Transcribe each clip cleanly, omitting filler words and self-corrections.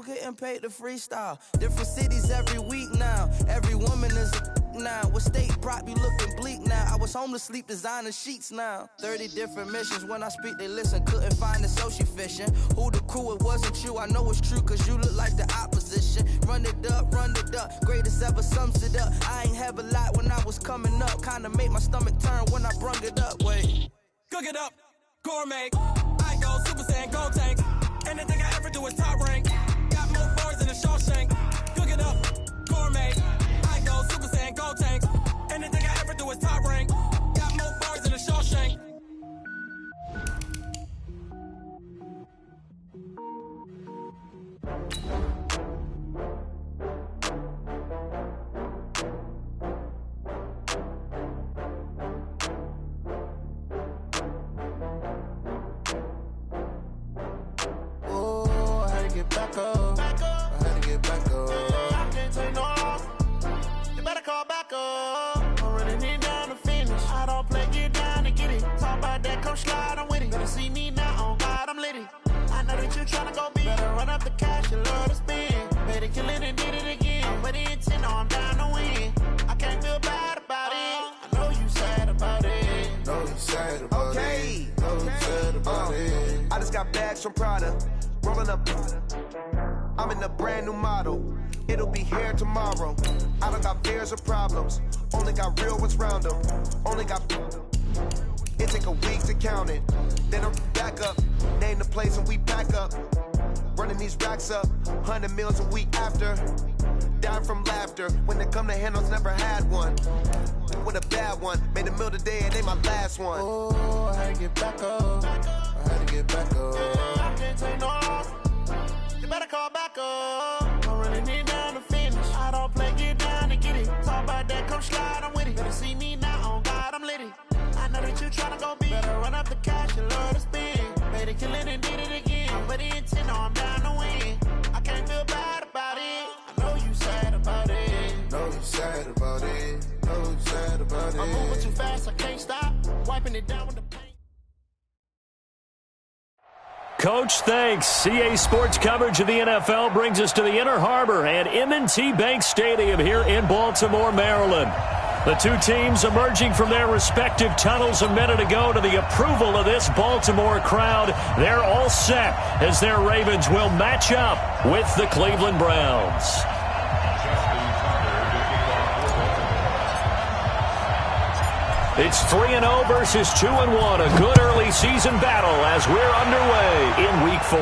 getting paid to freestyle. Different cities every week now. Every woman is a now. With state prop, you looking bleak now. I was homeless, sleep designing sheets now. 30 different missions. When I speak, they listen. Couldn't find it, so she fishing. Who the crew? It wasn't you. I know it's true, cause you look like the opposition. Run it up, greatest ever sums it up. I ain't have a lot when I was coming up. Kinda made my stomach turn when I brung it up. Wait. Cook it up, gourmet. I go Super Saiyan, go tank. Anything I ever do is top rank. Got more bars than a Shawshank. Cook it up, gourmet. I go Super Saiyan, go tank. Anything I ever do is top rank. Got more bars than a Shawshank. Back up. I had to get back up. I can't take no loss. You better call back up. I'm running it down to finish. I don't play, get down to get it. Talk about that, come slide, I'm with it. Better see me now, on God, I'm litty. I know that you tryna go big. Better run up the cash, you love to spend. Better kill it and did it again. But the intent, no, I'm down to win. I can't feel bad about it. I know you sad about it. Know you sad about it. Know you sad about it. I just got bags from Prada. Rolling up, I'm in a brand new model. It'll be here tomorrow. I don't got fears or problems. Only got real ones round them. Only got. It take a week to count it. Then I'm back up. Name the place and we pack up. Running these racks up. 100 meals a week after. Down from laughter. When they come to handles, never had one. With a bad one. Made a meal today and ain't my last one. Oh, I had to get back up. I had to get back up. I can't take no loss. You better call back up. I'm running it down to finish. I don't play, get down to get it. Talk about that, come slide, I'm with it. Better see me now, on God, I'm litty. I know that you tryna go big. Better run up the cash, you love to spend. Better kill it and did it again. But the intent, no, I'm down to win. I can't feel bad about it. I know you sad about it. Know you sad about it. Know you sad about it. I'm moving too fast, I can't stop. Wiping it down with the paint. Coach, thanks. CA Sports coverage of the NFL brings us to the Inner Harbor and M&T Bank Stadium here in Baltimore, Maryland. The two teams emerging from their respective tunnels a minute ago to the approval of this Baltimore crowd. They're all set as their Ravens will match up with the Cleveland Browns. It's 3-0 versus 2-1. A good early season battle as we're underway in Week 4.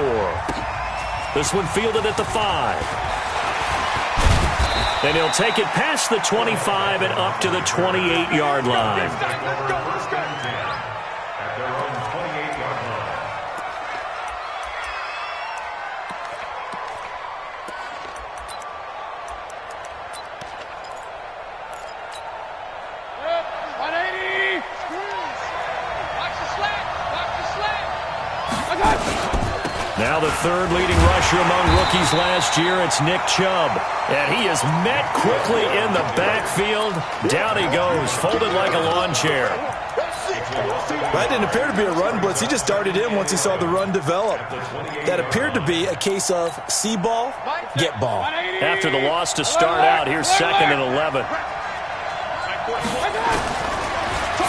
This one fielded at the 5. And he'll take it past the 25 and up to the 28-yard line. Now the third leading rusher among rookies last year, it's Nick Chubb. And he is met quickly in the backfield. Down he goes, folded like a lawn chair. That didn't appear to be a run blitz. He just darted in once he saw the run develop. That appeared to be a case of see ball, get ball. After the loss to start out, here's 2nd and 11.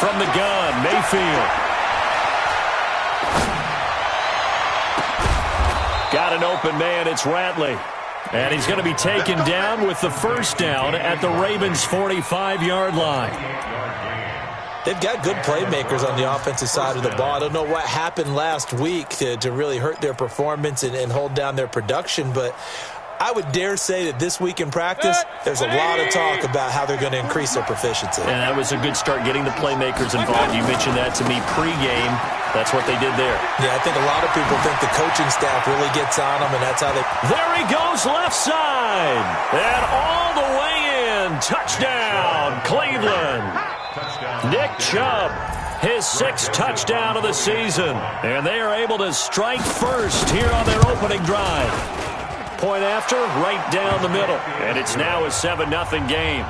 From the gun, Mayfield. Got an open man, it's Ratley. And he's going to be taken down with the first down at the Ravens' 45-yard line. They've got good playmakers on the offensive side of the ball. I don't know what happened last week to really hurt their performance and hold down their production, but I would dare say that this week in practice, there's a lot of talk about how they're going to increase their proficiency. And that was a good start getting the playmakers involved. You mentioned that to me pregame. That's what they did there. Yeah, I think a lot of people think the coaching staff really gets on them, and that's how they... There he goes, left side. And all the way in. Touchdown, Cleveland. Nick Chubb, his 6th touchdown of the season. And they are able to strike first here on their opening drive. Point after, right down the middle. And it's now a 7-0 game.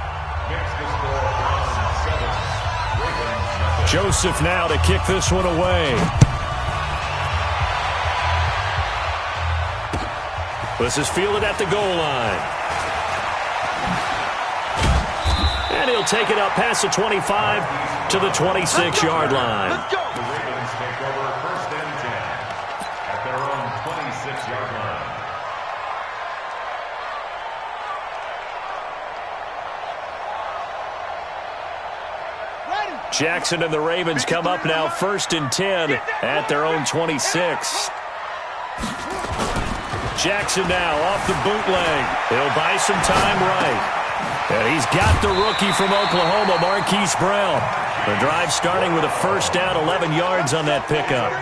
Joseph now to kick this one away. This is fielded at the goal line. And he'll take it up past the 25 to the 26-yard line. Let's go. The Ravens take over 1st and 10 at their own 26-yard line. Jackson and the Ravens come up now 1st and 10 at their own 26. Jackson now off the bootleg. He'll buy some time right. And he's got the rookie from Oklahoma, Marquise Brown. The drive starting with a 1st down, 11 yards on that pickup.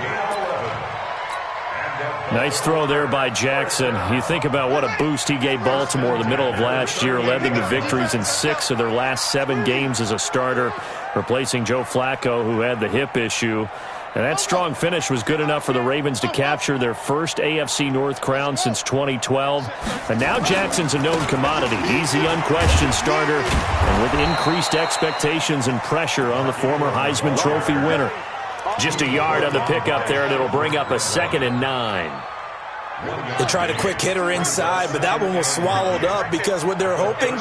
Nice throw there by Jackson. You think about what a boost he gave Baltimore the middle of last year, led them to victories in 6 of their last 7 games as a starter, replacing Joe Flacco, who had the hip issue. And that strong finish was good enough for the Ravens to capture their first AFC North crown since 2012. And now Jackson's a known commodity. He's the unquestioned starter, and with increased expectations and pressure on the former Heisman Trophy winner. Just a yard on the pickup there, and it'll bring up a 2nd and 9. They tried a quick hitter inside, but that one was swallowed up because what they're hoping,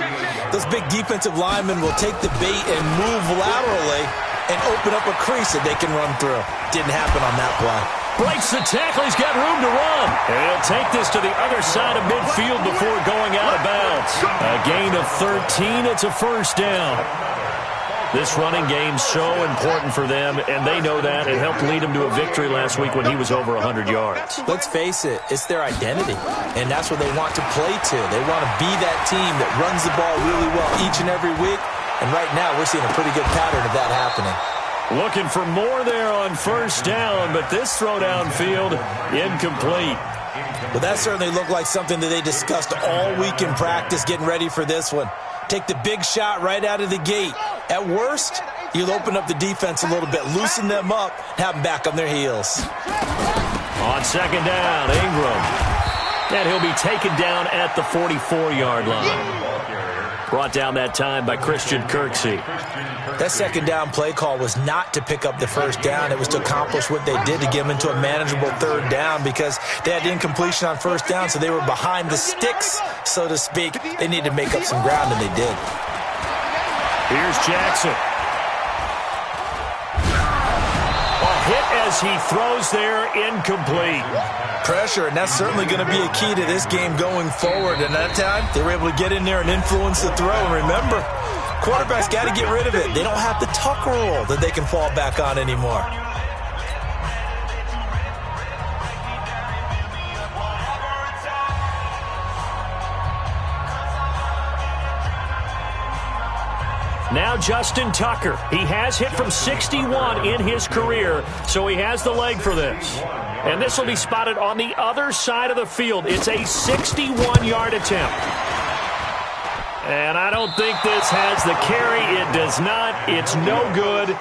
those big defensive linemen will take the bait and move laterally and open up a crease that they can run through. Didn't happen on that play. Breaks the tackle. He's got room to run. And he'll take this to the other side of midfield before going out of bounds. A gain of 13. It's a 1st down. This running game's so important for them, and they know that. It helped lead them to a victory last week when he was over 100 yards. Let's face it, it's their identity, and that's what they want to play to. They want to be that team that runs the ball really well each and every week, and right now we're seeing a pretty good pattern of that happening. Looking for more there on 1st down, but this throw downfield, incomplete. Well, that certainly looked like something that they discussed all week in practice, getting ready for this one. Take the big shot right out of the gate. At worst, you'll open up the defense a little bit, loosen them up, have them back on their heels. On 2nd down, Ingram. And he'll be taken down at the 44-yard line. Brought down that time by Christian Kirksey. That 2nd down play call was not to pick up the 1st down. It was to accomplish what they did to get them into a manageable 3rd down because they had incompletion on 1st down, so they were behind the sticks, so to speak. They needed to make up some ground, and they did. Here's Jackson. A hit as he throws there, incomplete. Pressure, and that's certainly going to be a key to this game going forward. And that time, they were able to get in there and influence the throw. And remember, quarterbacks got to get rid of it. They don't have the tuck rule that they can fall back on anymore. Now Justin Tucker. He has hit from 61 in his career, so he has the leg for this. And this will be spotted on the other side of the field. It's a 61-yard attempt. And I don't think this has the carry. It does not. It's no good.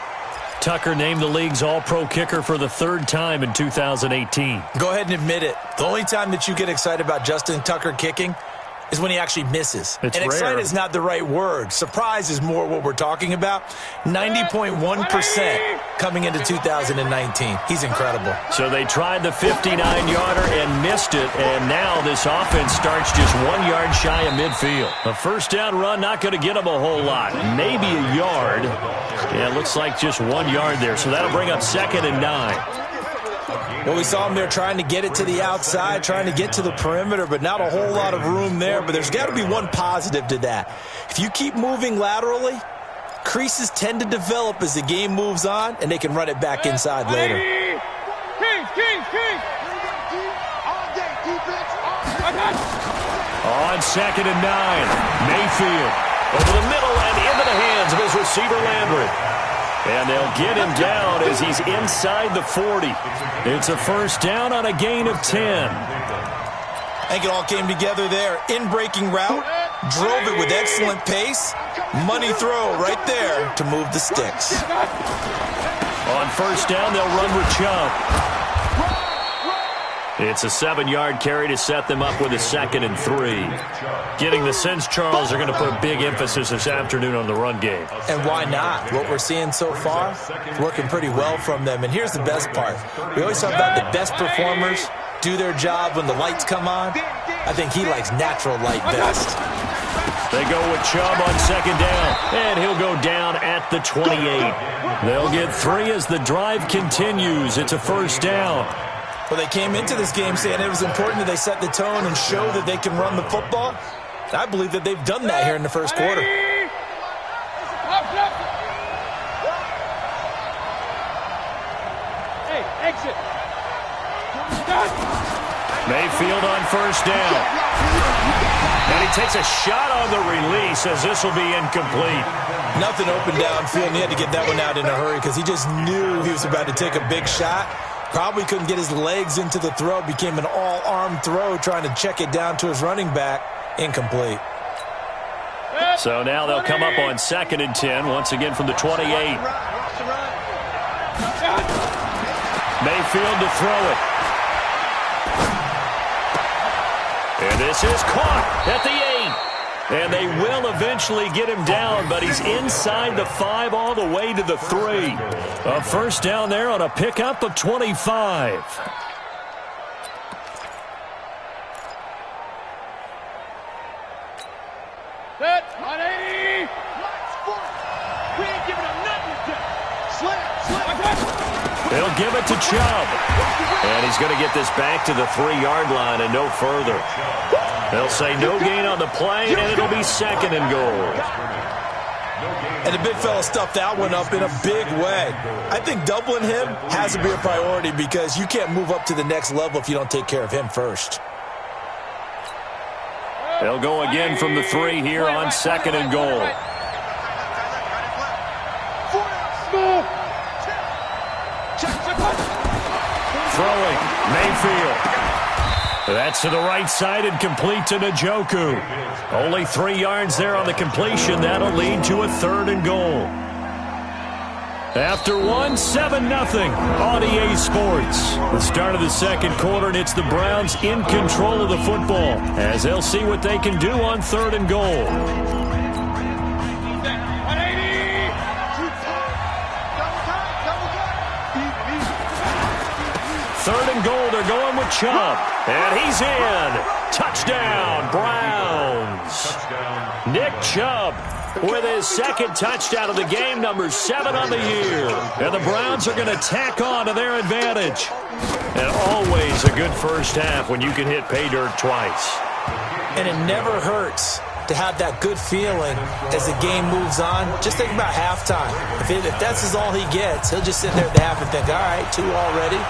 Tucker named the league's all-pro kicker for the 3rd time in 2018. Go ahead and admit it. The only time that you get excited about Justin Tucker kicking is when he actually misses. It's and rare. excited is not the right word. Surprise is more what we're talking about. 90.1% coming into 2019. He's incredible. So they tried the 59-yarder and missed it, and now this offense starts just 1 yard shy of midfield. A 1st down run not going to get them a whole lot. Maybe a yard. Yeah, it looks like just 1 yard there. So that'll bring up 2nd and 9. Well, we saw him there trying to get it to the outside, trying to get to the perimeter, but not a whole lot of room there. But there's got to be one positive to that. If you keep moving laterally, creases tend to develop as the game moves on, and they can run it back inside later. On 2nd and 9, Mayfield over the middle and into the hands of his receiver Landry. And they'll get him down as he's inside the 40. It's a 1st down on a gain of 10. I think it all came together there. In-breaking route, drove it with excellent pace. Money throw right there to move the sticks. On 1st down, they'll run with Chubb. It's a 7-yard carry to set them up with a 2nd and 3. Getting the sense, Charles, are going to put a big emphasis this afternoon on the run game. And why not? What we're seeing so far, working pretty well from them. And here's the best part. We always talk about the best performers do their job when the lights come on. I think he likes natural light best. They go with Chubb on second down, and he'll go down at the 28. They'll get 3 as the drive continues. It's a first down. Well, they came into this game saying it was important that they set the tone and show that they can run the football. I believe that they've done that here in the first quarter. Hey, exit. Mayfield on first down. And he takes a shot on the release as this will be incomplete. Nothing open downfield, and he had to get that one out in a hurry because he just knew he was about to take a big shot. Probably couldn't get his legs into the throw. Became an all-arm throw trying to check it down to his running back. Incomplete. So now they'll come up on 2nd and 10, once again from the 28. Mayfield to throw it. And this is caught at the 8. And they will eventually get him down, but he's inside the 5 all the way to the 3. A first down there on a pickup of 25. Set, 180. We ain't giving him nothing to do. Slam. They'll give it to Chubb. And he's going to get this back to the 3-yard line and no further. They'll say no gain on the play, and it'll be 2nd and goal. And the big fella stuffed that one up in a big way. I think doubling him has to be a priority because you can't move up to the next level if you don't take care of him first. They'll go again from the 3 here on 2nd and goal. Throwing, Mayfield. That's to the right side and complete to Njoku. Only 3 yards there on the completion. That'll lead to a 3rd and goal. After 1, 7-0 on EA Sports. The start of the second quarter, and it's the Browns in control of the football as they'll see what they can do on 3rd and goal. Third and goal, they're going with Chubb. And he's in. Touchdown, Browns. Nick Chubb with his 2nd touchdown of the game, number 7 on the year. And the Browns are going to tack on to their advantage. And always a good first half when you can hit pay dirt twice. And it never hurts to have that good feeling as the game moves on. Just think about halftime. If that's all he gets, he'll just sit there at the half and think, all right, 2 already.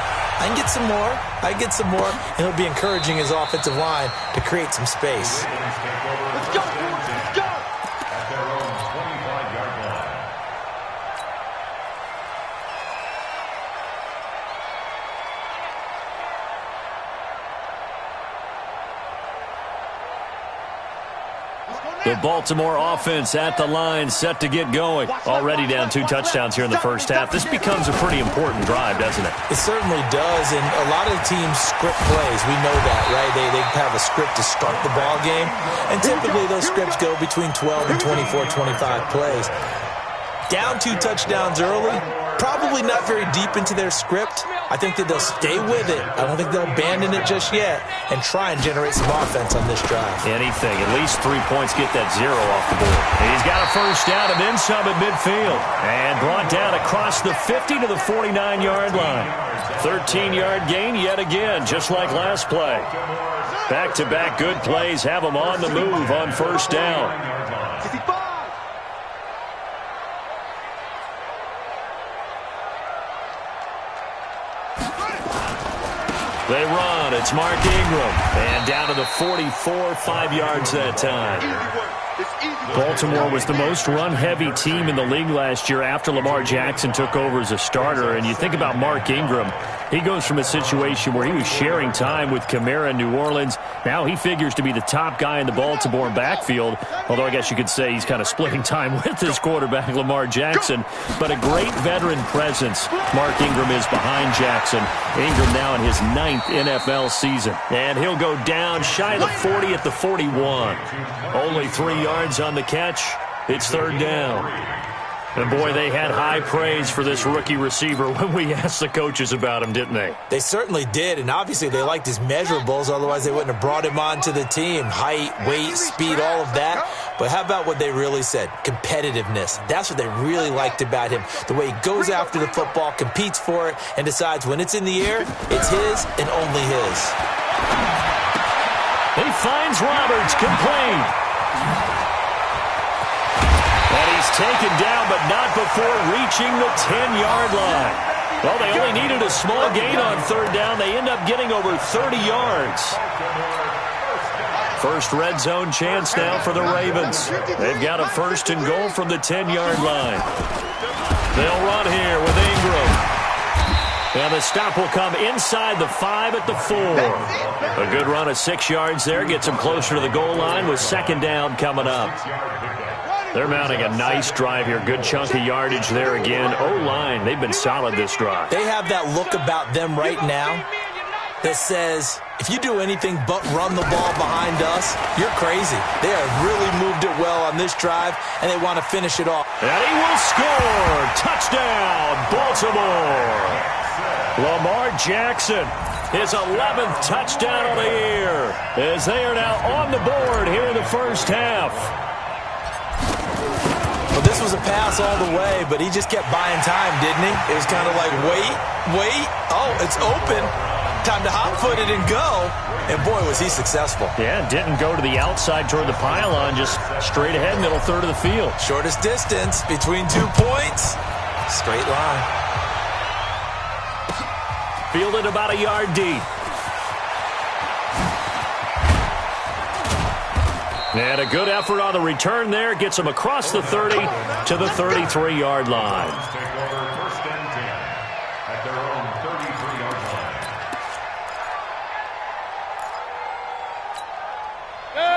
I can get some more. I get some more. And he'll be encouraging his offensive line to create some space. Let's go. Let's go. At their own 25-yard line. The Baltimore offense at the line, set to get going. Already down 2 touchdowns here in the first half. This becomes a pretty important drive, doesn't it? It certainly does, and a lot of the teams script plays. We know that, right? They have a script to start the ball game, and typically those scripts go between 12 and 24, 25 plays. Down 2 touchdowns early, probably not very deep into their script. I think that they'll stay with it. I don't think they'll abandon it just yet and try and generate some offense on this drive. Anything. At least 3 points get that 0 off the board. He's got a first down and then some at midfield. And brought down across the 50 to the 49-yard line. 13-yard gain yet again, just like last play. Back-to-back good plays have them on the move on first down. They run. It's Mark Ingram. And down to the 44, 5 yards that time. Baltimore was the most run-heavy team in the league last year after Lamar Jackson took over as a starter. And you think about Mark Ingram, he goes from a situation where he was sharing time with Kamara in New Orleans. Now he figures to be the top guy in the Baltimore backfield, although I guess you could say he's kind of splitting time with his quarterback, Lamar Jackson. But a great veteran presence. Mark Ingram is behind Jackson. Ingram now in his 9th NFL season. And he'll go down shy of the 40 at the 41. Only 3 yards on the catch. It's 3rd down. And boy, they had high praise for this rookie receiver when we asked the coaches about him, didn't they? They certainly did, and obviously they liked his measurables, otherwise they wouldn't have brought him onto the team. Height, weight, speed, all of that. But how about what they really said? Competitiveness. That's what they really liked about him. The way he goes after the football, competes for it, and decides when it's in the air, it's his and only his. He finds Roberts, complete. And he's taken down, but not before reaching the 10-yard line. Well, they only needed a small gain on third down. They end up getting over 30 yards. First red zone chance now for the Ravens. They've got a first and goal from the 10-yard line. They'll run here with Ingram. And the stop will come inside the 5 at the 4. A good run of 6 yards there. Gets them closer to the goal line with second down coming up. They're mounting a nice drive here. Good chunk of yardage there again. O-line, they've been solid this drive. They have that look about them right now that says, if you do anything but run the ball behind us, you're crazy. They have really moved it well on this drive, and they want to finish it off. And he will score. Touchdown, Baltimore. Lamar Jackson, his 11th touchdown of the year, as they are now on the board here in the first half. Well, this was a pass all the way, but he just kept buying time, didn't he? It was kind of like, wait. Oh, it's open. Time to hot-foot it and go. And, boy, was he successful. Yeah, didn't go to the outside toward the pylon, just straight ahead, middle third of the field. Shortest distance between 2 points. Straight line. Fielded about a yard deep. And a good effort on the return there. Gets him across the 30 to the 33-yard line. Take over first and 10 at their own 33-yard line.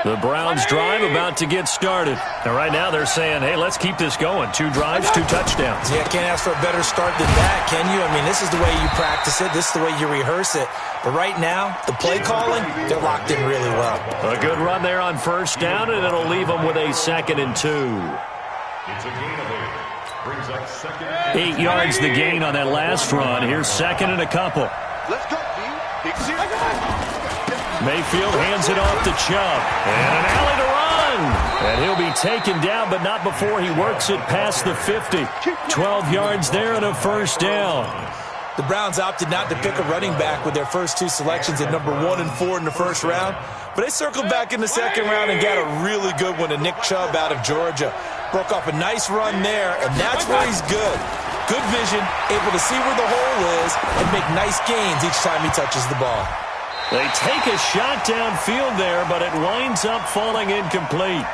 The Browns drive about to get started. And right now they're saying, hey, let's keep this going. 2 drives, 2 touchdowns. Yeah, can't ask for a better start than that, can you? I mean, this is the way you practice it. This is the way you rehearse it. But right now, the play calling, they're locked in really well. A good run there on first down, and it'll leave them with a 2nd and 2. It's a gain of 8. Brings up 2nd and 8 yards the gain on that last run. Here's 2nd and a couple. Let's go, D. Mayfield hands it off to Chubb. And an alley to run. And he'll be taken down, but not before he works it past the 50. 12 yards there and a first down. The Browns opted not to pick a running back with their first 2 selections at number 1 and 4 in the first round. But they circled back in the second round and got a really good one to Nick Chubb out of Georgia. Broke off a nice run there, and that's where he's good. Good vision, able to see where the hole is, and make nice gains each time he touches the ball. They take a shot downfield there, but it winds up falling incomplete.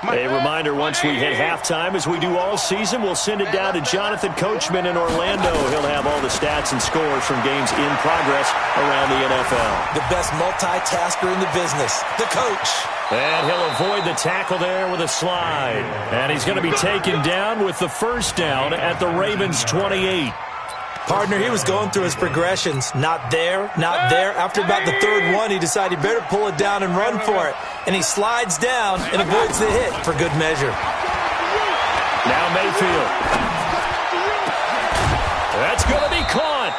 A reminder, once we hit halftime, as we do all season, we'll send it down to Jonathan Coachman in Orlando. He'll have all the stats and scores from games in progress around the NFL. The best multitasker in the business, the coach. And he'll avoid the tackle there with a slide. And he's going to be taken down with the first down at the Ravens' 28. Partner, he was going through his progressions. Not there, not there. After about the 3rd one, he decided he better pull it down and run for it. And he slides down and avoids the hit for good measure. Now Mayfield. That's going to be caught.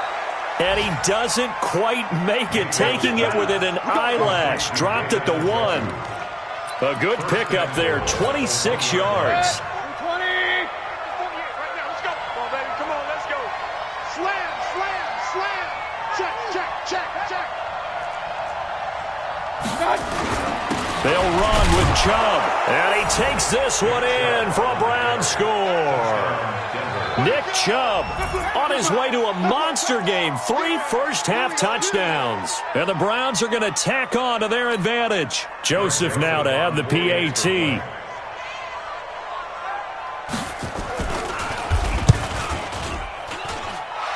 And he doesn't quite make it, taking it within an eyelash. Dropped at the 1. A good pickup there, 26 yards. They'll run with Chubb, and he takes this one in for a Browns score. Nick Chubb on his way to a monster game, 3 first-half touchdowns. And the Browns are going to tack on to their advantage. Joseph now to have the PAT.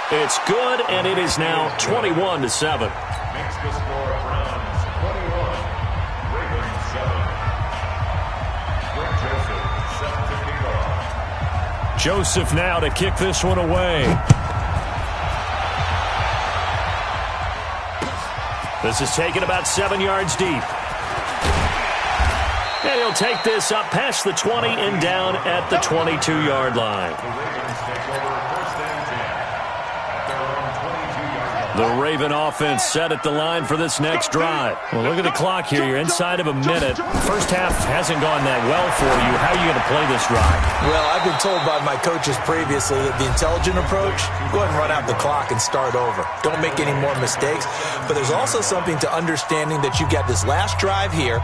It's good, and it is now 21-7. Makes the score Browns 21, Ravens 7. Greg Joseph set to kick off. Joseph now to kick this one away. This is taken about 7 yards deep. And he'll take this up past the 20 and down at the 22-yard line. The Raven offense set at the line for this next drive. Well, look at the clock here. You're inside of a minute. First half hasn't gone that well for you. How are you going to play this drive? Well, I've been told by my coaches previously that the intelligent approach, go ahead and run out the clock and start over. Don't make any more mistakes. But there's also something to understanding that you get this last drive here.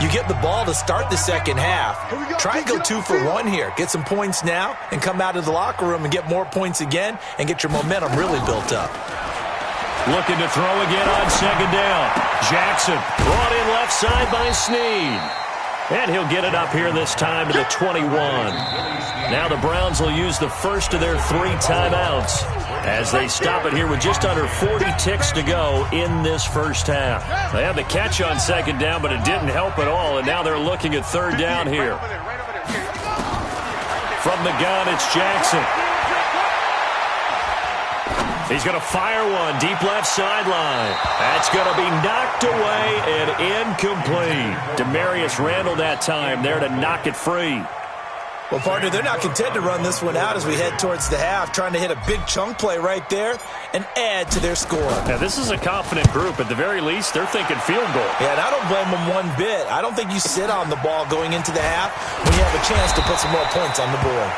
You get the ball to start the second half. Try and go 2 for 1 here. Get some points now and come out of the locker room and get more points again and get your momentum really built up. Looking to throw again on second down. Jackson brought in left side by Snead. And he'll get it up here this time to the 21. Now the Browns will use the first of their 3 timeouts as they stop it here with just under 40 ticks to go in this first half. They had the catch on second down, but it didn't help at all, and now they're looking at third down here. From the gun, it's Jackson. He's going to fire one deep left sideline. That's going to be knocked away and incomplete. Demarius Randall that time there to knock it free. Well, partner, they're not content to run this one out as we head towards the half, trying to hit a big chunk play right there and add to their score. Now, this is a confident group. At the very least, they're thinking field goal. Yeah, and I don't blame them one bit. I don't think you sit on the ball going into the half when you have a chance to put some more points on the board.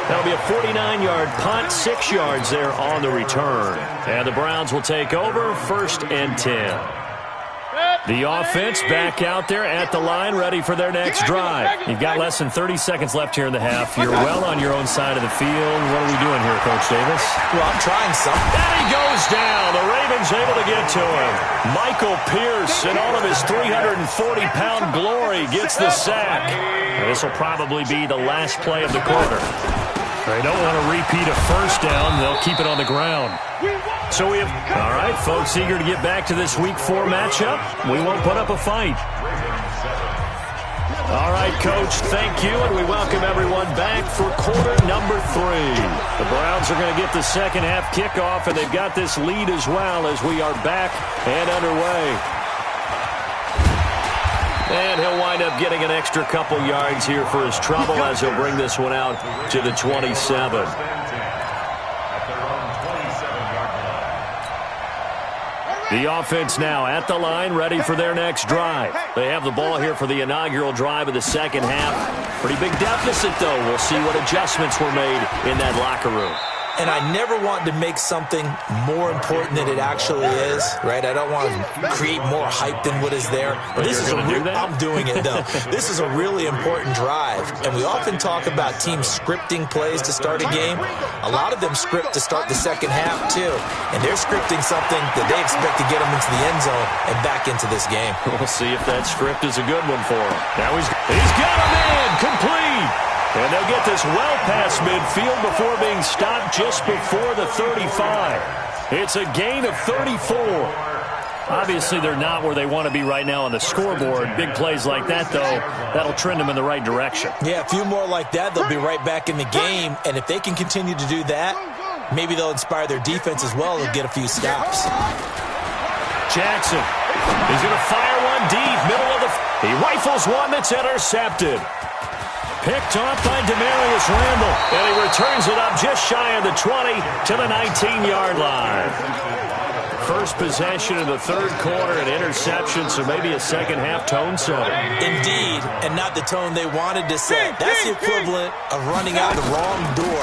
That'll be a 49-yard punt, 6 yards there on the return. And the Browns will take over, 1st and 10. The offense back out there at the line, ready for their next drive. You've got less than 30 seconds left here in the half. You're well on your own side of the field. What are we doing here, Coach Davis? Well, I'm trying something. And he goes down. The Ravens able to get to him. Michael Pierce, in all of his 340-pound glory, gets the sack. This will probably be the last play of the quarter. They don't want to repeat a first down. They'll keep it on the ground. So we have, all right, folks, eager to get back to this Week 4 matchup. We won't put up a fight. All right, Coach, thank you, and we welcome everyone back for quarter number 3. The Browns are going to get the second half kickoff, and they've got this lead as well as we are back and underway. And he'll wind up getting an extra couple yards here for his trouble as he'll bring this one out to the 27. The offense now at the line, ready for their next drive. They have the ball here for the inaugural drive of the second half. Pretty big deficit, though. We'll see what adjustments were made in that locker room. And I never want to make something more important than it actually is, right? I don't want to create more hype than what is there. But this is I'm doing it, though. This is a really important drive. And we often talk about teams scripting plays to start a game. A lot of them script to start the second half, too. And they're scripting something that they expect to get them into the end zone and back into this game. We'll see if that script is a good one for him. Now he's got him in, complete. And they'll get this well past midfield before being stopped just before the 35. It's a gain of 34. Obviously, they're not where they want to be right now on the scoreboard. Big plays like that, though, that'll trend them in the right direction. Yeah, a few more like that, they'll be right back in the game. And if they can continue to do that, maybe they'll inspire their defense as well. They'll get a few stops. Jackson, he's going to fire one deep, middle of the... He rifles one that's intercepted. Picked off by Demarius Randall, and he returns it up just shy of the 20 to the 19-yard line. First possession of the third quarter, an interception, so maybe a second-half tone setter. Indeed, and not the tone they wanted to set. That's the equivalent of running out the wrong door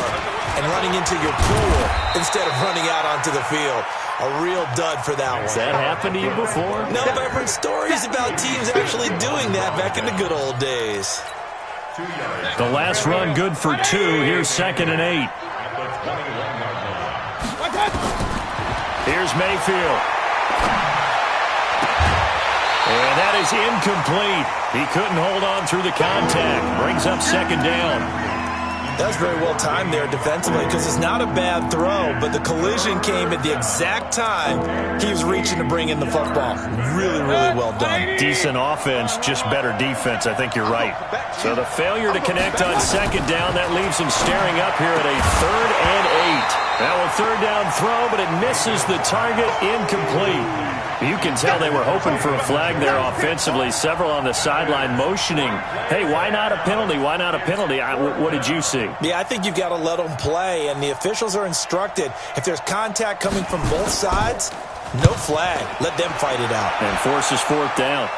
and running into your pool instead of running out onto the field. A real dud for that one. Has that happened to you before? No, but I've heard stories about teams actually doing that back in the good old days. The last run good for 2. Here's 2nd and 8. Here's Mayfield. And that is incomplete. He couldn't hold on through the contact. Brings up 2nd down. That's very well timed there defensively because it's not a bad throw, but the collision came at the exact time he was reaching to bring in the football. Really, really well done. Decent offense, just better defense. I think you're right. So the failure to connect on second down, that leaves him staring up here at a 3rd and 8. Now a 3rd down throw, but it misses the target, incomplete. You can tell they were hoping for a flag there offensively. Several on the sideline motioning, hey, why not a penalty? Why not a penalty? What did you see? Yeah, I think you've got to let them play, and the officials are instructed. If there's contact coming from both sides, no flag. Let them fight it out. And forces 4th down.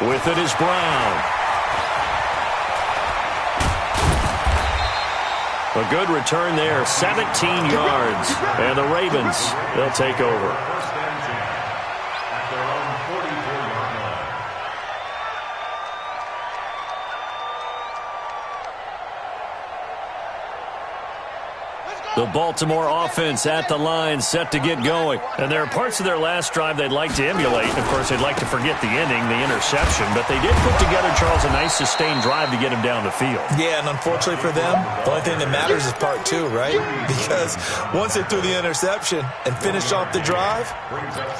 With it is Brown. A good return there, 17 yards. And the Ravens, they'll take over. First and 10 at their own 44-yard line. The Baltimore offense at the line, set to get going. And there are parts of their last drive they'd like to emulate. Of course, they'd like to forget the ending, the interception. But they did put together, Charles, a nice sustained drive to get him down the field. Yeah, and unfortunately for them, the only thing that matters is part 2, right? Because once they threw the interception and finished off the drive,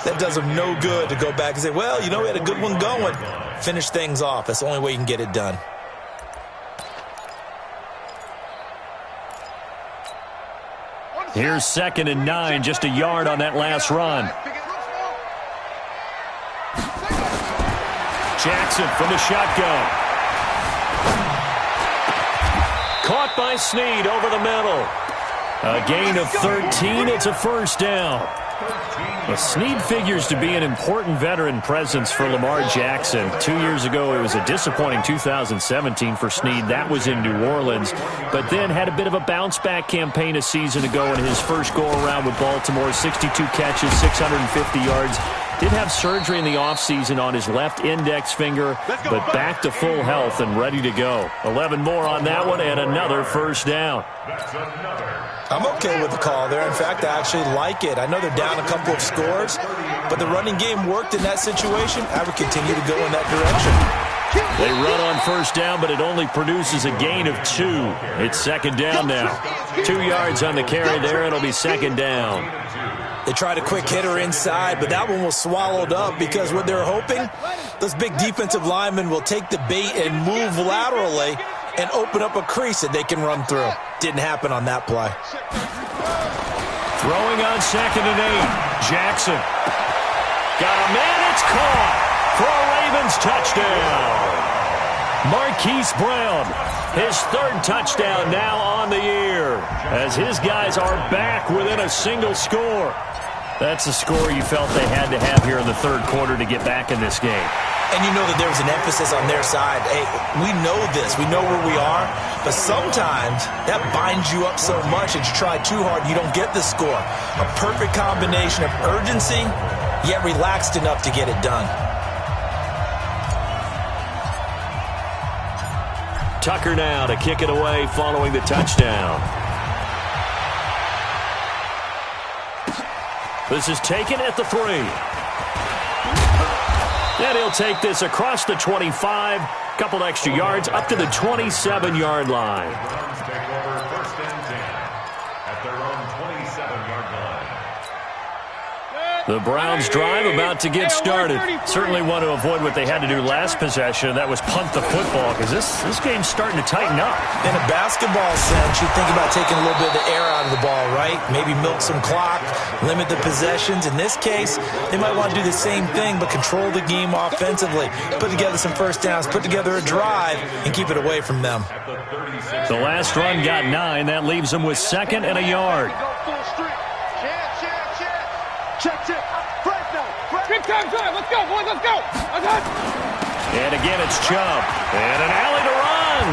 that does them no good to go back and say, well, you know, we had a good one going. Finish things off. That's the only way you can get it done. Here's 2nd and 9, just a yard on that last run. Jackson from the shotgun. Caught by Snead over the middle. A gain of 13, it's a 1st down. Snead figures to be an important veteran presence for Lamar Jackson. 2 years ago, it was a disappointing 2017 for Snead. That was in New Orleans, but then had a bit of a bounce-back campaign a season ago in his first go-around with Baltimore. 62 catches, 650 yards. Did have surgery in the offseason on his left index finger, but back to full health and ready to go. 11 more on that one and another 1st down. That's another. I'm okay with the call there. In fact, I actually like it. I know they're down a couple of scores, but the running game worked in that situation. I would continue to go in that direction. They run on 1st down, but it only produces a gain of 2. It's 2nd down now. 2 yards on the carry there. It'll be 2nd down. They tried a quick hitter inside, but that one was swallowed up because what they're hoping, those big defensive linemen will take the bait and move laterally and open up a crease that they can run through. Didn't happen on that play. Throwing on 2nd and 8. Jackson. Got a man, it's caught for a Ravens touchdown. Marquise Brown, his 3rd touchdown now on the year, as his guys are back within a single score. That's the score you felt they had to have here in the 3rd quarter to get back in this game. And you know that there was an emphasis on their side. Hey, we know this. We know where we are. But sometimes that binds you up so much that you try too hard, you don't get the score. A perfect combination of urgency, yet relaxed enough to get it done. Tucker now to kick it away following the touchdown. This is taken at the 3. And he'll take this across the 25. Couple extra yards up to the 27-yard line. Take over 1st and 10 at their own 27-yard line. The Browns drive about to get started. Certainly want to avoid what they had to do last possession. That was punt the football, because this game's starting to tighten up. In a basketball sense, you think about taking a little bit of the air out of the ball, right? Maybe milk some clock, limit the possessions. In this case, they might want to do the same thing, but control the game offensively. Put together some 1st downs, put together a drive, and keep it away from them. The last run got 9. That leaves them with 2nd and a yard. Let's go, boys, let's go. And again, it's Chubb. And an alley to run.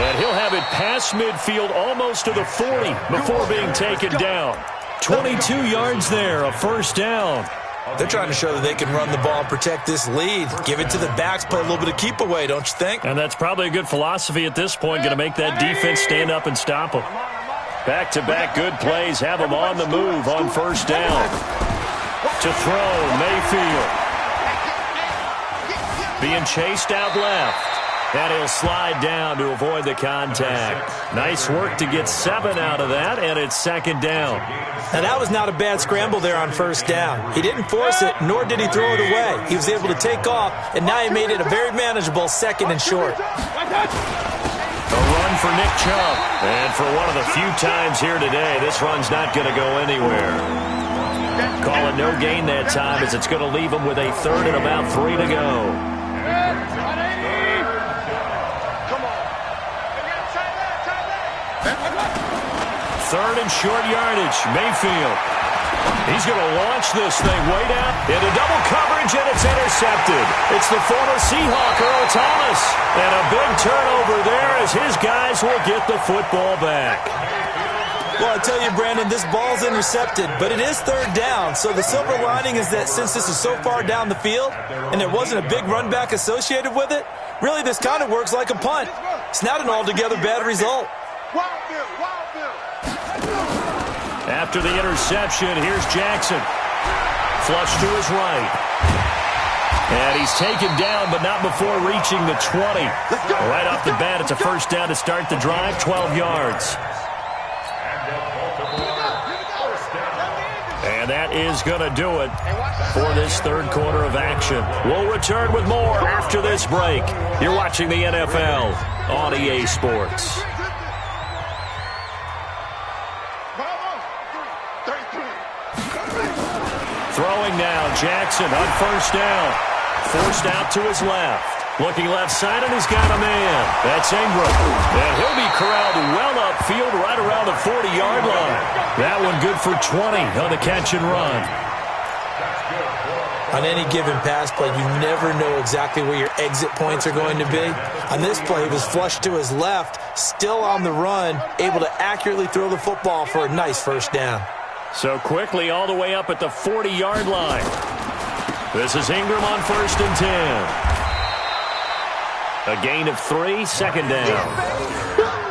And he'll have it past midfield almost to the 40 before being taken down. 22 yards there, a 1st down. They're trying to show that they can run the ball and protect this lead. Give it to the backs, play a little bit of keep away, don't you think? And that's probably a good philosophy at this point, going to make that defense stand up and stop them. Back-to-back good plays have them on the move on 1st down. To throw, Mayfield. Being chased out left. And he'll slide down to avoid the contact. Nice work to get 7 out of that, and it's second down. Now, that was not a bad scramble there on first down. He didn't force it, nor did he throw it away. He was able to take off, and now he made it a very manageable second and short. A run for Nick Chubb. And for one of the few times here today, this run's not going to go anywhere. Call it no gain that time, as it's going to leave him with a third and about 3 to go. Third and short yardage. Mayfield. He's going to launch this thing way down into double coverage, and it's intercepted. It's the former Seahawk, Earl Thomas. And a big turnover there as his guys will get the football back. Well, I tell you, Brandon, this ball's intercepted, but it is third down. So the silver lining is that since this is so far down the field and there wasn't a big run back associated with it, really this kind of works like a punt. It's not an altogether bad result. After the interception, here's Jackson. Flush to his right. And he's taken down, but not before reaching the 20. Right off the bat, it's a first down to start the drive, 12 yards. And that is going to do it for this third quarter of action. We'll return with more after this break. You're watching the NFL on EA Sports. Throwing now, Jackson on first down. Forced out to his left. Looking left side, and he's got a man. That's Ingram. And he'll be corralled well upfield right around the 40-yard line. That one good for 20 on the catch and run. On any given pass play, you never know exactly where your exit points are going to be. On this play, he was flushed to his left, still on the run, able to accurately throw the football for a nice first down. So quickly all the way up at the 40-yard line. This is Ingram on first and 10. A gain of 3, second down.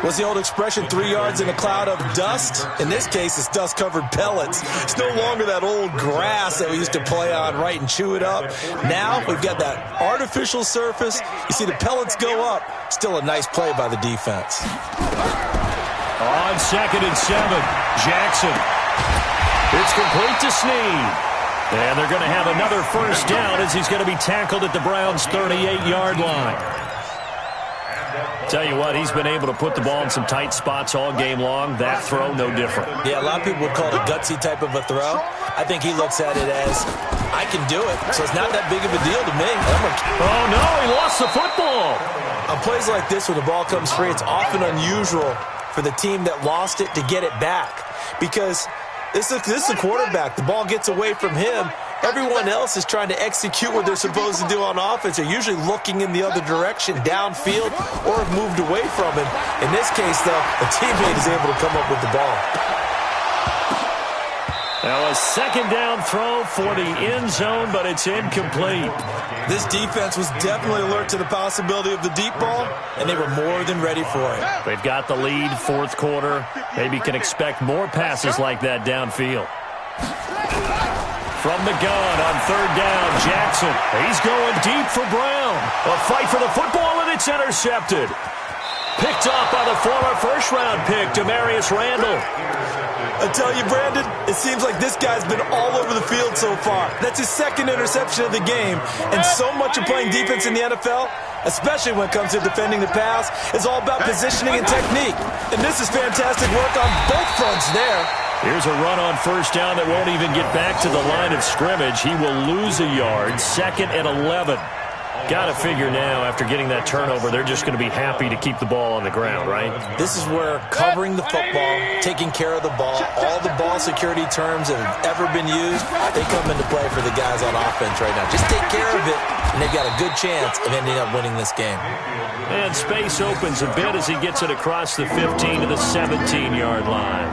What's the old expression, 3 yards in a cloud of dust? In this case, it's dust-covered pellets. It's no longer that old grass that we used to play on, right, and chew it up. Now we've got that artificial surface. You see the pellets go up. Still a nice play by the defense. On second and 7, Jackson. It's complete to Snead. And they're going to have another first down as he's going to be tackled at the Browns' 38-yard line. Tell you what, he's been able to put the ball in some tight spots all game long. That throw, no different. Yeah, a lot of people would call it a gutsy type of a throw. I think he looks at it as, I can do it, so it's not that big of a deal to me. Oh, no, he lost the football. On plays like this, when the ball comes free, it's often unusual for the team that lost it to get it back. Because this is a quarterback. The ball gets away from him. Everyone else is trying to execute what they're supposed to do on offense. They're usually looking in the other direction, downfield, or have moved away from him. In this case, though, a teammate is able to come up with the ball. Now a second down throw for the end zone, but it's incomplete. This defense was definitely alert to the possibility of the deep ball, and they were more than ready for it. They've got the lead, fourth quarter. Maybe can expect more passes like that downfield. From the gun on third down, Jackson. He's going deep for Brown. A fight for the football, and it's intercepted. Picked off by the former first-round pick, Demarius Randall. I tell you, Brandon, it seems like this guy's been all over the field so far. That's his second interception of the game. And so much of playing defense in the NFL, especially when it comes to defending the pass, is all about positioning and technique. And this is fantastic work on both fronts there. Here's a run on first down that won't even get back to the line of scrimmage. He will lose a yard, second and 11. Got to figure now, after getting that turnover, they're just going to be happy to keep the ball on the ground, right? This is where covering the football, taking care of the ball, all the ball security terms that have ever been used, they come into play for the guys on offense right now. Just take care of it, and they've got a good chance of ending up winning this game. And space opens a bit as he gets it across the 15 to the 17-yard line.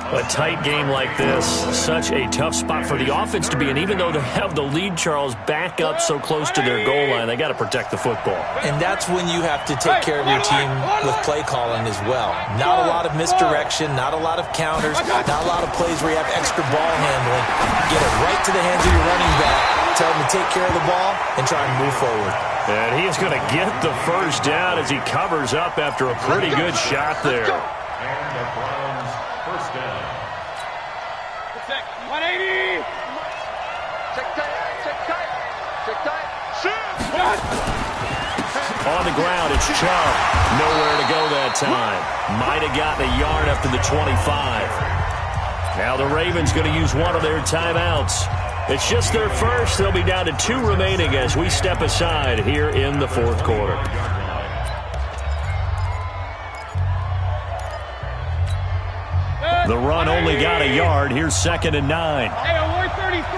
A tight game like this, such a tough spot for the offense to be in. Even though they have the lead, Charles, back up so close to their goal line, they got to protect the football. And that's when you have to take care of your team with play calling as well. Not a lot of misdirection, not a lot of counters, not a lot of plays where you have extra ball handling. Get it right to the hands of your running back tell him to take care of the ball and try and move forward. And he is going to get the first down as he covers up after a pretty good shot there. And the Browns first down. 180. Check tight. Shoot. On the ground, it's Chubb. Nowhere to go that time. Might have gotten a yard up to the 25. Now the Ravens going to use one of their timeouts. It's just their first. They'll be down to 2 remaining as we step aside here in the fourth quarter. The run only got a yard. Here's 2nd and 9. Hey, 133.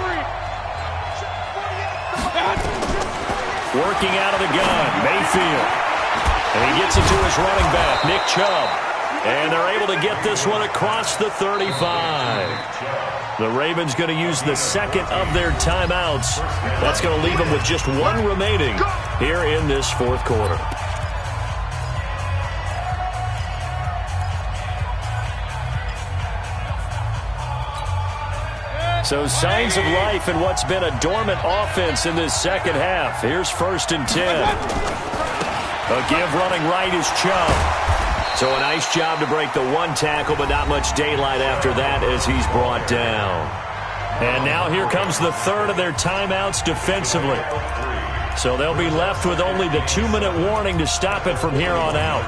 Working out of the gun, Mayfield. And he gets it to his running back, Nick Chubb. And they're able to get this one across the 35. The Ravens going to use the second of their timeouts. That's going to leave them with just 1 remaining here in this fourth quarter. So signs of life in what's been a dormant offense in this second half. Here's 1st and 10. A give running right is Chubb. So a nice job to break the 1 tackle, but not much daylight after that as he's brought down. And now here comes the 3rd of their timeouts defensively. So they'll be left with only the 2-minute warning to stop it from here on out.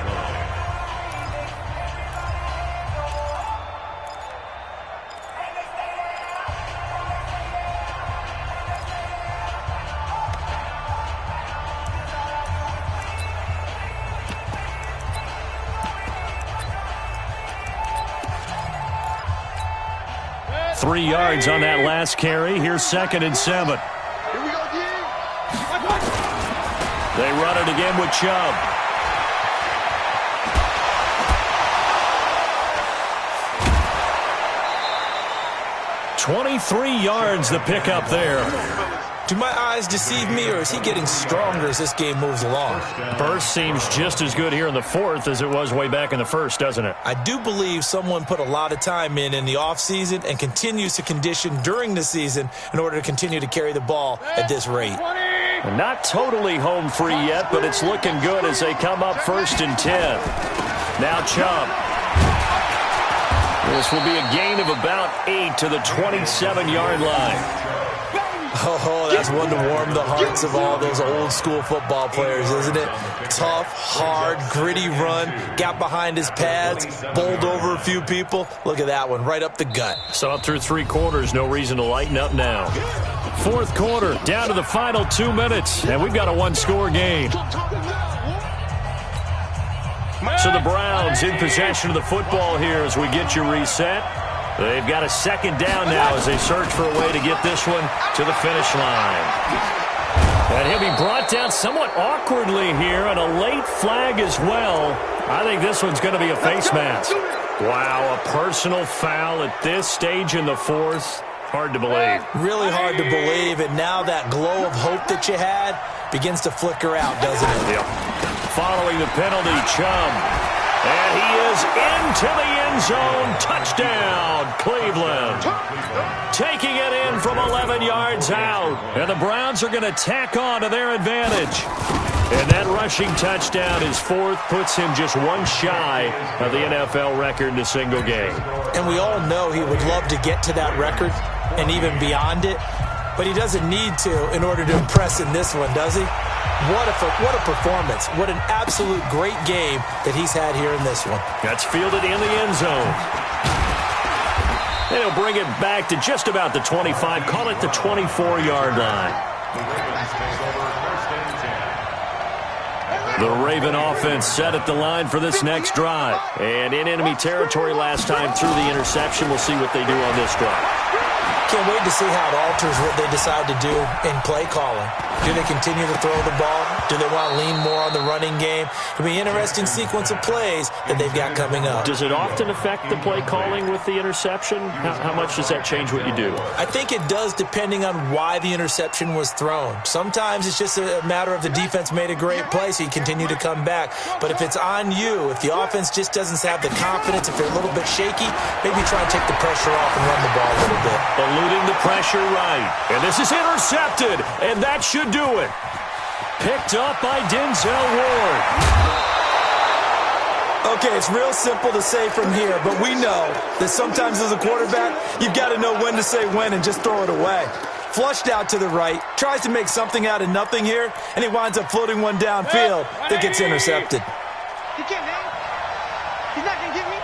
Three yards on that last carry. Here's 2nd and 7. Here we go, D. They run it again with Chubb. "23 yards the pickup there. Do my eyes deceive me, or is he getting stronger as this game moves along? Burst seems just as good here in the fourth as it was way back in the first, doesn't it? I do believe someone put a lot of time in the offseason and continues to condition during the season in order to continue to carry the ball at this rate. Not totally home free yet, but it's looking good as they come up 1st and 10. Now Chubb. This will be a gain of about 8 to the 27-yard line. Oh, that's one to warm the hearts of all those old-school football players, isn't it? Tough, hard, gritty run, got behind his pads, bowled over a few people. Look at that one, right up the gut. Saw it through 3 quarters, no reason to lighten up now. Fourth quarter, down to the final 2 minutes, and we've got a 1-score game. So the Browns in possession of the football here as we get you reset. They've got a 2nd down now as they search for a way to get this one to the finish line. And he'll be brought down somewhat awkwardly here, and a late flag as well. I think this one's going to be a face mask. Wow, a personal foul at this stage in the fourth. Hard to believe. Really hard to believe, and now that glow of hope that you had begins to flicker out, doesn't it? Yep. Following the penalty, Chubb. And he is into the end zone. Touchdown, Cleveland. Taking it in from 11 yards out. And the Browns are going to tack on to their advantage. And that rushing touchdown, his 4th, puts him just 1 shy of the NFL record in a single game. And we all know he would love to get to that record and even beyond it. But he doesn't need to in order to impress in this one, does he? What a performance. What an absolute great game that he's had here in this one. That's fielded in the end zone. And he'll bring it back to just about the 25. Call it the 24-yard line. The Raven offense set at the line for this next drive. And in enemy territory last time through the interception. We'll see what they do on this drive. Can't wait to see how it alters what they decide to do in play calling. Do they continue to throw the ball? Do they want to lean more on the running game? It'll be an interesting sequence of plays that they've got coming up. Does it often affect the play calling with the interception? How much does that change what you do? I think it does depending on why the interception was thrown. Sometimes it's just a matter of the defense made a great play, so you continue to come back. But if it's on you, if the offense just doesn't have the confidence, if they're a little bit shaky, maybe try and take the pressure off and run the ball a little bit. Eluding the pressure right. And this is intercepted, and that should do it. Picked up by Denzel Ward. Okay, it's real simple to say from here, but we know that sometimes as a quarterback, you've got to know when to say when and just throw it away. Flushed out to the right, tries to make something out of nothing here, and he winds up floating one downfield that gets intercepted. He can't hang. He's not going to get me.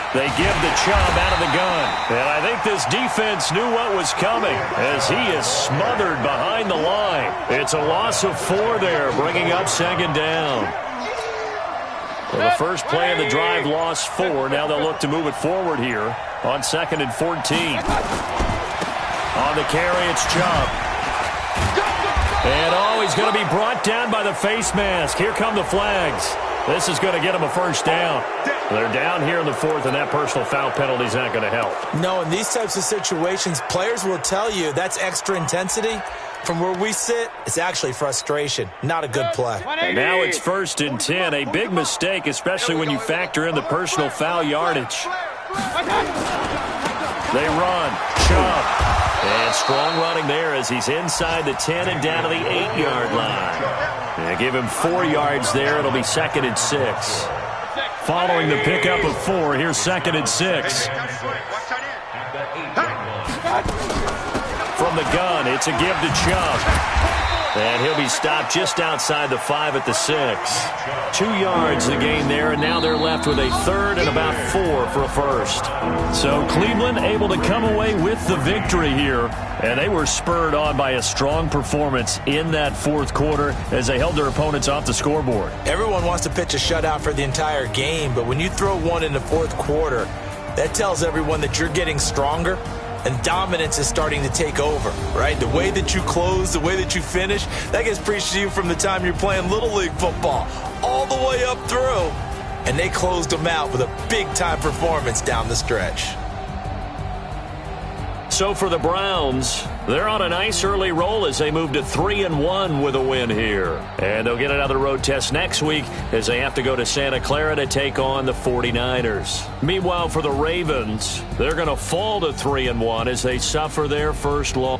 They give the Chubb out of the gun. And I think this defense knew what was coming as he is smothered behind the line. It's a loss of 4 there, bringing up second down. Well, the first play of the drive lost 4. Now they'll look to move it forward here on 2nd and 14. On the carry, it's Chubb. And he's going to be brought down by the face mask. Here come the flags. This is going to get him a first down. They're down here in the 4th, and that personal foul penalty is not going to help. No, in these types of situations, players will tell you that's extra intensity. From where we sit, it's actually frustration. Not a good play. And now it's 1st and 10. A big mistake, especially when you factor in the personal foul yardage. They run. Chubb. And strong running there as he's inside the 10 and down to the 8-yard line. They give him 4 yards there. It'll be 2nd and 6. Following the pickup of 4, here's 2nd and 6. From the gun, it's a give to Chubb. And he'll be stopped just outside the 5 at the 6. 2 yards the gain there, and now they're left with a 3rd and about 4 for a first. So Cleveland able to come away with the victory here, and they were spurred on by a strong performance in that 4th quarter as they held their opponents off the scoreboard. Everyone wants to pitch a shutout for the entire game, but when you throw one in the 4th quarter, that tells everyone that you're getting stronger. And dominance is starting to take over, right? The way that you close, the way that you finish, that gets preached to you from the time you're playing Little League football all the way up through. And they closed them out with a big-time performance down the stretch. So for the Browns, they're on a nice early roll as they move to 3-1 with a win here. And they'll get another road test next week as they have to go to Santa Clara to take on the 49ers. Meanwhile, for the Ravens, they're going to fall to 3-1 as they suffer their first loss.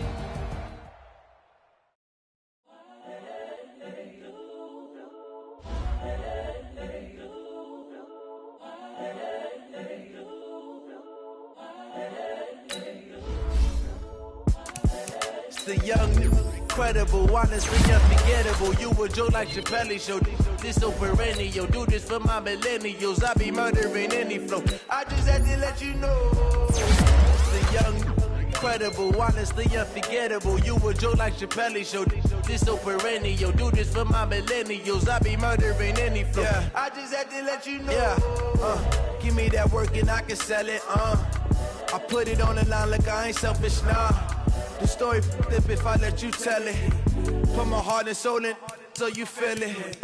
The young, incredible, honestly unforgettable. You a joke like Chappelle Show. This so perennial. Do this for my millennials. I be murdering any flow. I just had to let you know. The young, incredible, honestly unforgettable. You a joke like Chappelle Show. This so perennial. Do this for my millennials. I be murdering any flow. Yeah. I just had to let you know. Yeah. Give me that work and I can sell it. I put it on the line like I ain't selfish, nah. The story flip if I let you tell it. Put my heart and soul in so you feel it.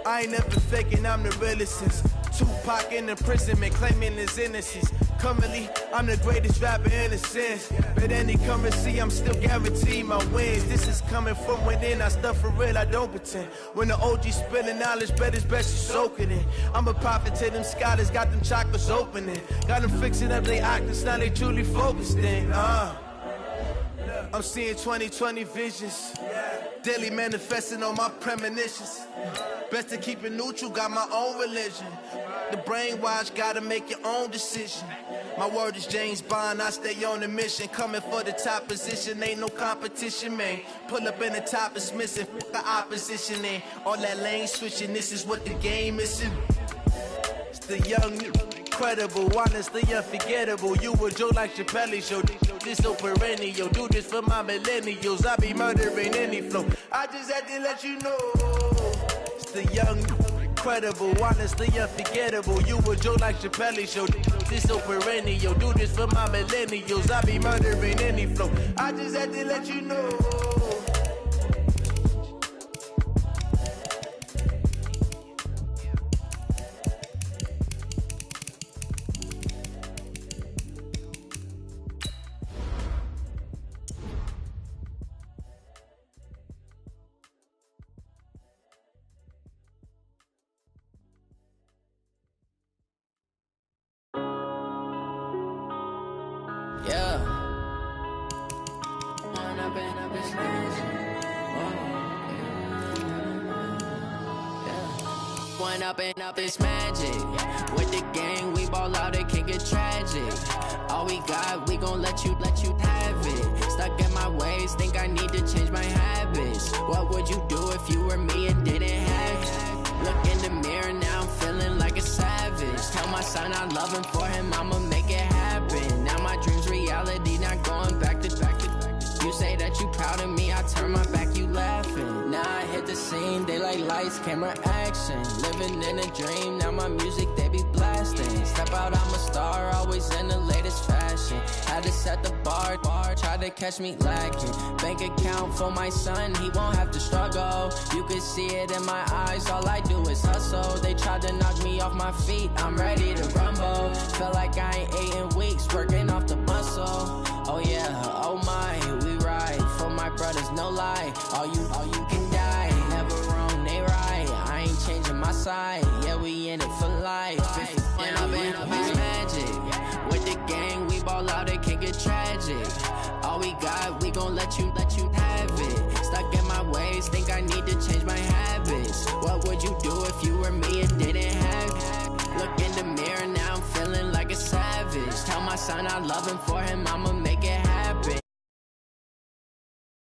I ain't never faking, I'm the realest since Tupac in imprisonment, claiming his innocence. Currently, I'm the greatest rapper in a sense. But any currency, I'm still guaranteed my wins. This is coming from within, I stuff for real, I don't pretend. When the OG spilling knowledge, bet it's best you soak it in. I'm a prophet to them scholars, got them chakras opening. Got them fixing up their octaves, now they truly focused in. I'm seeing 2020 visions. Daily manifesting on my premonitions. Best to keep it neutral, got my own religion. The brainwash, gotta make your own decision. My word is James Bond, I stay on a mission. Coming for the top position, ain't no competition, man. Pull up in the top is missing, fuck the opposition, and all that lane switching, this is what the game is. It's the young, incredible, honestly unforgettable. You a joke like Chappelle Show. This so perennial. Do this for my millennials. I be murdering any flow. I just had to let you know. It's the young, incredible, honestly unforgettable. You a joke like Chappelle Show. This so perennial. Do this for my millennials. I be murdering any flow. I just had to let you know. going up and up, it's magic. With the gang, we ball out, it can get tragic. All we got, we gon' let you have it. Stuck in my ways, think I need to change my habits. What would you do if you were me and didn't have it? Look in the mirror, now I'm feeling like a savage. Tell my son I love him, for him I'ma make it happen. Now my dream's reality, not going back to back. You say that you proud of me, I turn my back, you laughing. Now I hit the scene, daylight lights, camera action. Living in a dream, now my music, they be blasting. Step out, I'm a star, always in the latest fashion. Had to set the bar, try to catch me lacking. Bank account for my son, he won't have to struggle. You can see it in my eyes, all I do is hustle. They tried to knock me off my feet, I'm ready to rumble. Felt like I ain't ate in weeks, working off the muscle. Oh yeah, oh my, we ride for my brothers, no lie. All you can die, never wrong, they right. I ain't changing my side, yeah, we in it for life. When up and up, it's magic. With the gang, we ball out, it can get tragic. All we got, we gon' let you have it. Stuck in my ways, think I need to change my habits. What would you do if you were me and didn't have it? Look in the mirror, now I'm feeling like a savage. Tell my son I love him, for him I'ma